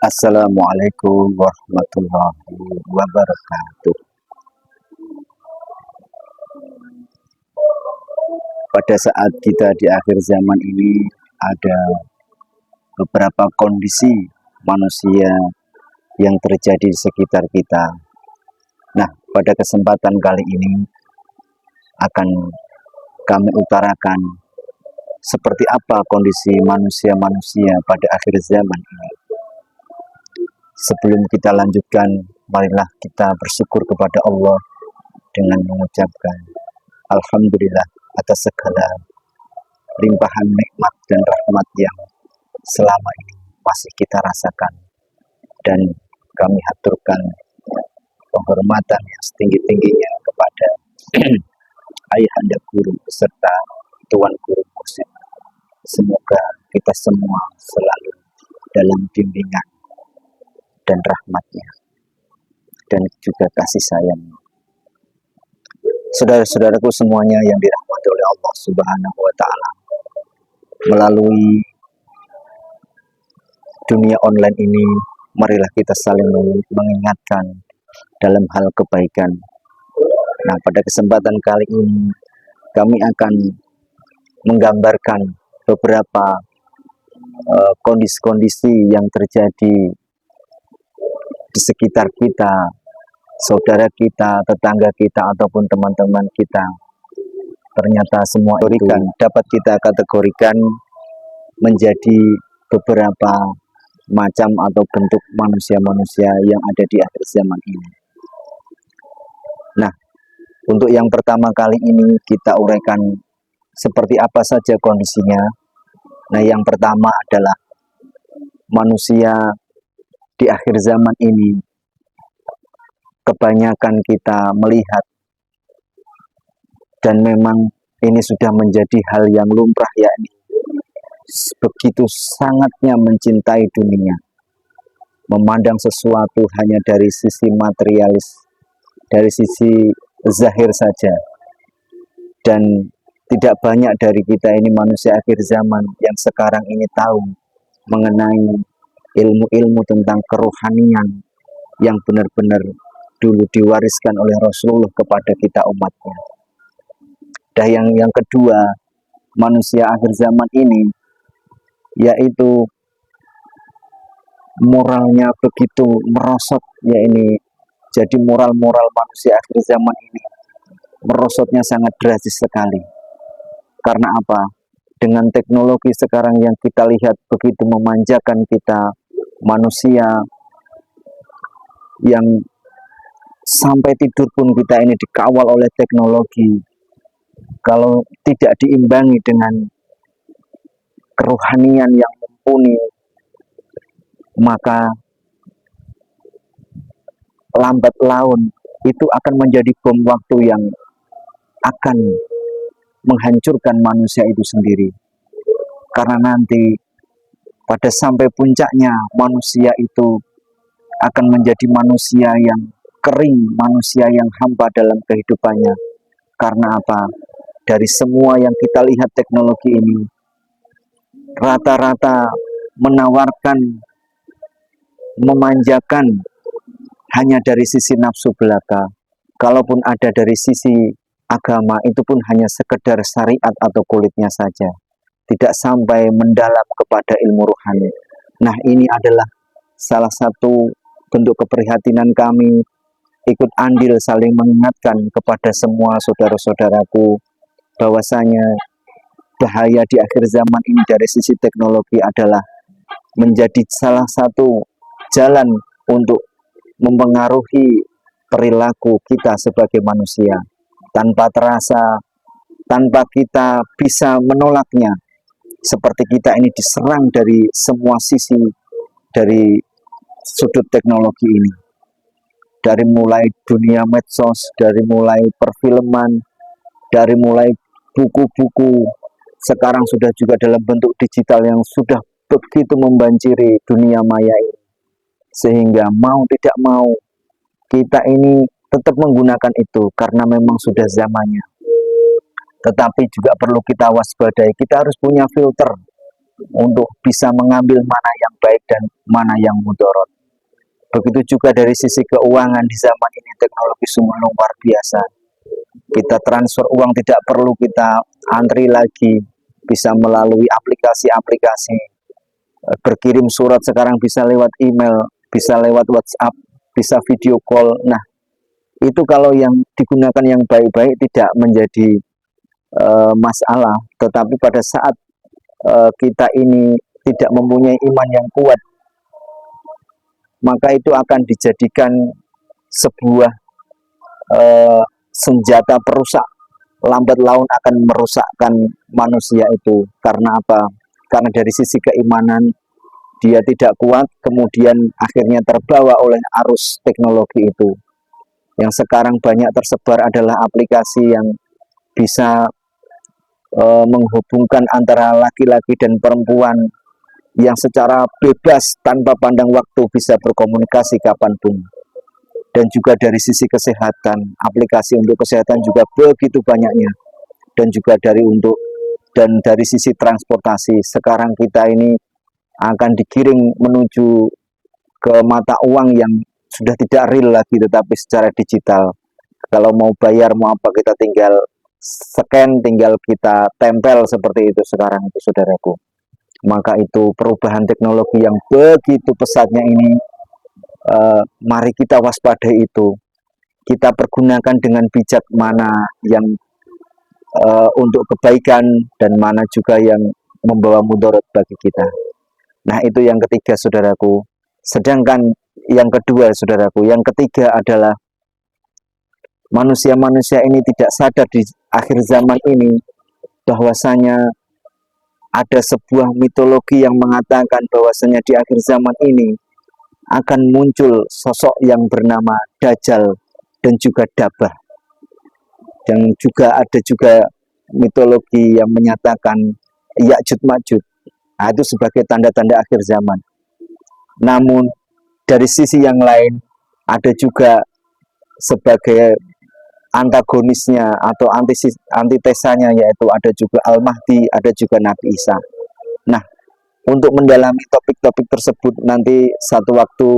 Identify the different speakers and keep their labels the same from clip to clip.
Speaker 1: Assalamualaikum warahmatullahi wabarakatuh. Pada saat kita di akhir zaman ini ada beberapa kondisi manusia yang terjadi di sekitar kita. Nah, pada kesempatan kali ini akan kami utarakan seperti apa kondisi manusia-manusia pada akhir zaman ini. Sebelum kita lanjutkan, marilah kita bersyukur kepada Allah dengan mengucapkan Alhamdulillah atas segala limpahan nikmat dan rahmat yang selama ini masih kita rasakan. Dan kami haturkan penghormatan yang setinggi-tingginya kepada Ayahanda Guru beserta Tuan Guru Mursyid. Semoga kita semua selalu dalam bimbingan dan rahmatnya dan juga kasih sayang. Saudara-saudaraku semuanya yang dirahmati oleh Allah Subhanahu wa Ta'ala, melalui dunia online ini marilah kita saling mengingatkan dalam hal kebaikan. Nah, pada kesempatan kali ini kami akan menggambarkan beberapa kondisi-kondisi yang terjadi di sekitar kita, saudara kita, tetangga kita, ataupun teman-teman kita. Ternyata semua itu dapat kita kategorikan menjadi beberapa macam atau bentuk manusia-manusia yang ada di akhir zaman ini. Nah, untuk yang pertama kali ini kita uraikan seperti apa saja kondisinya. Nah, yang pertama adalah manusia di akhir zaman ini kebanyakan kita melihat, dan memang ini sudah menjadi hal yang lumrah, yakni begitu sangatnya mencintai dunia, memandang sesuatu hanya dari sisi materialis, dari sisi zahir saja. Dan tidak banyak dari kita ini manusia akhir zaman yang sekarang ini tahu mengenai ilmu-ilmu tentang kerohanian yang benar-benar dulu diwariskan oleh Rasulullah kepada kita umatnya. Dan yang kedua, manusia akhir zaman ini yaitu moralnya begitu merosot, ya ini jadi moral-moral manusia akhir zaman ini merosotnya sangat drastis sekali. Karena apa? Dengan teknologi sekarang yang kita lihat begitu memanjakan kita, manusia yang sampai tidur pun kita ini dikawal oleh teknologi. Kalau tidak diimbangi dengan kerohanian yang mumpuni, maka lambat laun itu akan menjadi bom waktu yang akan menghancurkan manusia itu sendiri. Karena nanti pada sampai puncaknya manusia itu akan menjadi manusia yang kering, manusia yang hampa dalam kehidupannya. Karena apa? Dari semua yang kita lihat teknologi ini rata-rata menawarkan, memanjakan hanya dari sisi nafsu belaka. Kalaupun ada dari sisi agama, itu pun hanya sekedar syariat atau kulitnya saja, tidak sampai mendalam kepada ilmu rohani. Nah, ini adalah salah satu bentuk keprihatinan kami, ikut andil saling mengingatkan kepada semua saudara-saudaraku bahwasanya bahaya di akhir zaman ini dari sisi teknologi adalah menjadi salah satu jalan untuk mempengaruhi perilaku kita sebagai manusia. Tanpa terasa, tanpa kita bisa menolaknya, seperti kita ini diserang dari semua sisi dari sudut teknologi ini. Dari mulai dunia medsos, dari mulai perfilman, dari mulai buku-buku, sekarang sudah juga dalam bentuk digital yang sudah begitu membanjiri dunia maya ini. Sehingga mau tidak mau, kita ini tetap menggunakan itu karena memang sudah zamannya. Tetapi juga perlu kita waspadai, kita harus punya filter untuk bisa mengambil mana yang baik dan mana yang mudarat. Begitu juga dari sisi keuangan di zaman ini teknologi sungguh luar biasa. Kita transfer uang tidak perlu kita antri lagi, bisa melalui aplikasi-aplikasi. Berkirim surat sekarang bisa lewat email, bisa lewat WhatsApp, bisa video call. Nah, itu kalau yang digunakan yang baik-baik tidak menjadi masalah. Tetapi pada saat kita ini tidak mempunyai iman yang kuat, maka itu akan dijadikan sebuah senjata perusak. Lambat laun akan merusakkan manusia itu. Karena apa? Karena dari sisi keimanan dia tidak kuat, kemudian akhirnya terbawa oleh arus teknologi itu. Yang sekarang banyak tersebar adalah aplikasi yang bisa menghubungkan antara laki-laki dan perempuan yang secara bebas tanpa pandang waktu bisa berkomunikasi kapanpun. Dan juga dari sisi kesehatan, aplikasi untuk kesehatan juga begitu banyaknya. Dan juga dari sisi transportasi, sekarang kita ini akan digiring menuju ke mata uang yang sudah tidak real lagi tetapi secara digital. Kalau mau bayar mau apa kita tinggal scan, tinggal kita tempel seperti itu sekarang itu saudaraku. Maka itu perubahan teknologi yang begitu pesatnya ini, mari kita waspadai itu. Kita pergunakan dengan bijak mana yang untuk kebaikan dan mana juga yang membawa mudarat bagi kita. Nah, itu yang ketiga saudaraku. Sedangkan yang kedua saudaraku, yang ketiga adalah manusia-manusia ini tidak sadar di akhir zaman ini bahwasanya ada sebuah mitologi yang mengatakan bahwasanya di akhir zaman ini akan muncul sosok yang bernama Dajjal dan juga Dabah. Dan juga ada juga mitologi yang menyatakan Ya'juj Ma'juj. Nah, itu sebagai tanda-tanda akhir zaman. Namun dari sisi yang lain ada juga sebagai antagonisnya atau antitesanya, yaitu ada juga Al-Mahdi, ada juga Nabi Isa. Nah, untuk mendalami topik-topik tersebut nanti satu waktu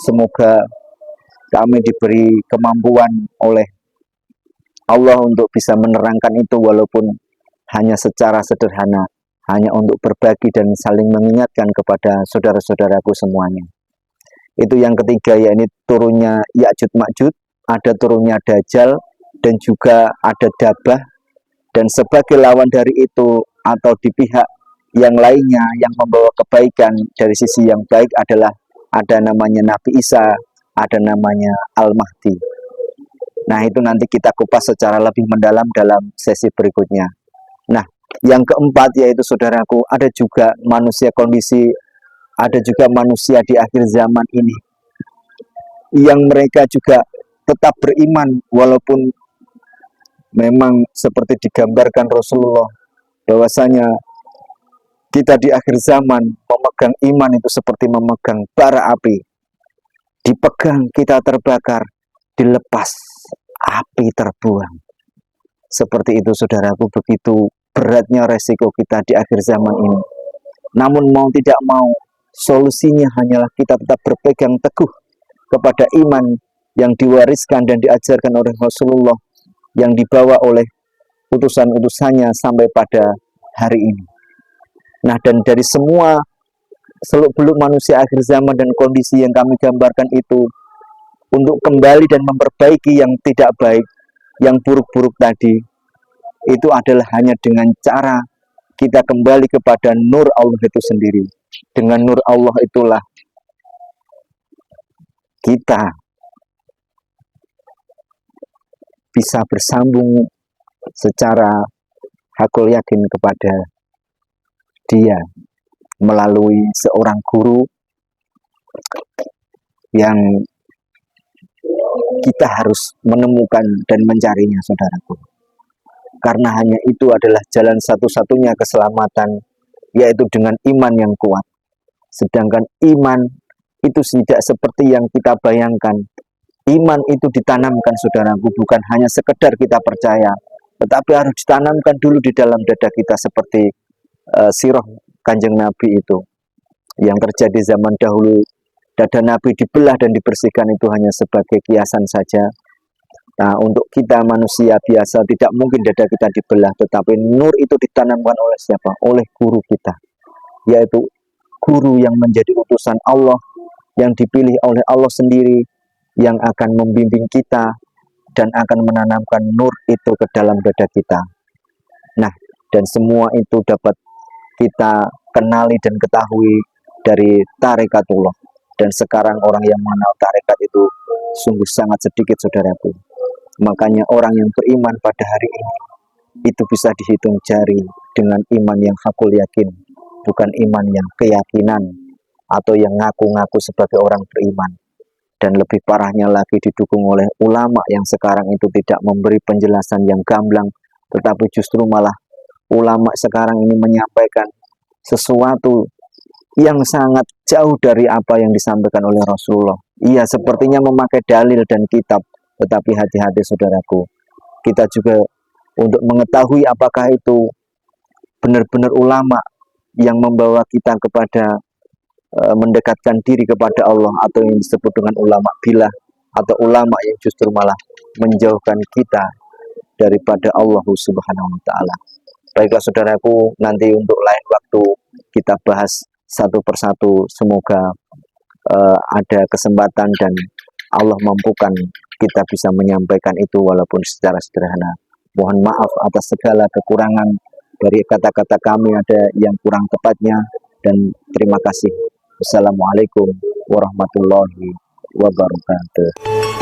Speaker 1: semoga kami diberi kemampuan oleh Allah untuk bisa menerangkan itu walaupun hanya secara sederhana, hanya untuk berbagi dan saling mengingatkan kepada saudara-saudaraku semuanya. Itu yang ketiga, yakni turunnya Ya'juj Ma'juj, ada turunnya Dajjal, dan juga ada Dabah. Dan sebagai lawan dari itu atau di pihak yang lainnya yang membawa kebaikan dari sisi yang baik adalah ada namanya Nabi Isa, ada namanya Al-Mahdi. Nah, itu nanti kita kupas secara lebih mendalam dalam sesi berikutnya. Nah, yang keempat yaitu saudaraku, ada juga manusia kondisi, ada juga manusia di akhir zaman ini yang mereka juga tetap beriman walaupun memang seperti digambarkan Rasulullah bahwasanya kita di akhir zaman memegang iman itu seperti memegang bara api. Dipegang kita terbakar, dilepas api terbuang. Seperti itu saudaraku, begitu beratnya resiko kita di akhir zaman ini. Namun mau tidak mau, solusinya hanyalah kita tetap berpegang teguh kepada iman yang diwariskan dan diajarkan oleh Rasulullah, yang dibawa oleh utusan-utusannya sampai pada hari ini. Nah, dan dari semua seluk-beluk manusia akhir zaman dan kondisi yang kami gambarkan itu, untuk kembali dan memperbaiki yang tidak baik, yang buruk-buruk tadi, itu adalah hanya dengan cara kita kembali kepada nur Allah itu sendiri. Dengan nur Allah itulah kita bisa bersambung secara hakul yakin kepada Dia melalui seorang guru yang kita harus menemukan dan mencarinya, saudaraku. Karena hanya itu adalah jalan satu-satunya keselamatan, yaitu dengan iman yang kuat. Sedangkan iman itu tidak seperti yang kita bayangkan. Iman itu ditanamkan, saudaraku, bukan hanya sekedar kita percaya, tetapi harus ditanamkan dulu di dalam dada kita seperti sirah Kanjeng Nabi itu. Yang terjadi zaman dahulu, dada Nabi dibelah dan dibersihkan itu hanya sebagai kiasan saja. Nah, untuk kita manusia biasa tidak mungkin dada kita dibelah, tetapi nur itu ditanamkan oleh siapa? Oleh guru kita, yaitu guru yang menjadi utusan Allah, yang dipilih oleh Allah sendiri, yang akan membimbing kita dan akan menanamkan nur itu ke dalam dada kita. Nah, dan semua itu dapat kita kenali dan ketahui dari tarekatullah. Dan sekarang orang yang mengenal tarekat itu sungguh sangat sedikit, saudaraku. Makanya orang yang beriman pada hari ini itu bisa dihitung jari dengan iman yang hakul yakin, bukan iman yang keyakinan atau yang ngaku-ngaku sebagai orang beriman. Dan lebih parahnya lagi didukung oleh ulama yang sekarang itu tidak memberi penjelasan yang gamblang, tetapi justru malah ulama sekarang ini menyampaikan sesuatu yang sangat jauh dari apa yang disampaikan oleh Rasulullah. Ia sepertinya memakai dalil dan kitab, tetapi hati-hati saudaraku, kita juga untuk mengetahui apakah itu benar-benar ulama yang membawa kita kepada mendekatkan diri kepada Allah, atau yang disebut dengan ulama bilah, atau ulama yang justru malah menjauhkan kita daripada Allah Subhanahu wa Ta'ala. Baiklah saudaraku, nanti untuk lain waktu kita bahas satu persatu. Semoga ada kesempatan dan Allah mampukan kita bisa menyampaikan itu walaupun secara sederhana. Mohon maaf atas segala kekurangan dari kata-kata kami, ada yang kurang tepatnya, dan terima kasih. Wassalamualaikum warahmatullahi wabarakatuh.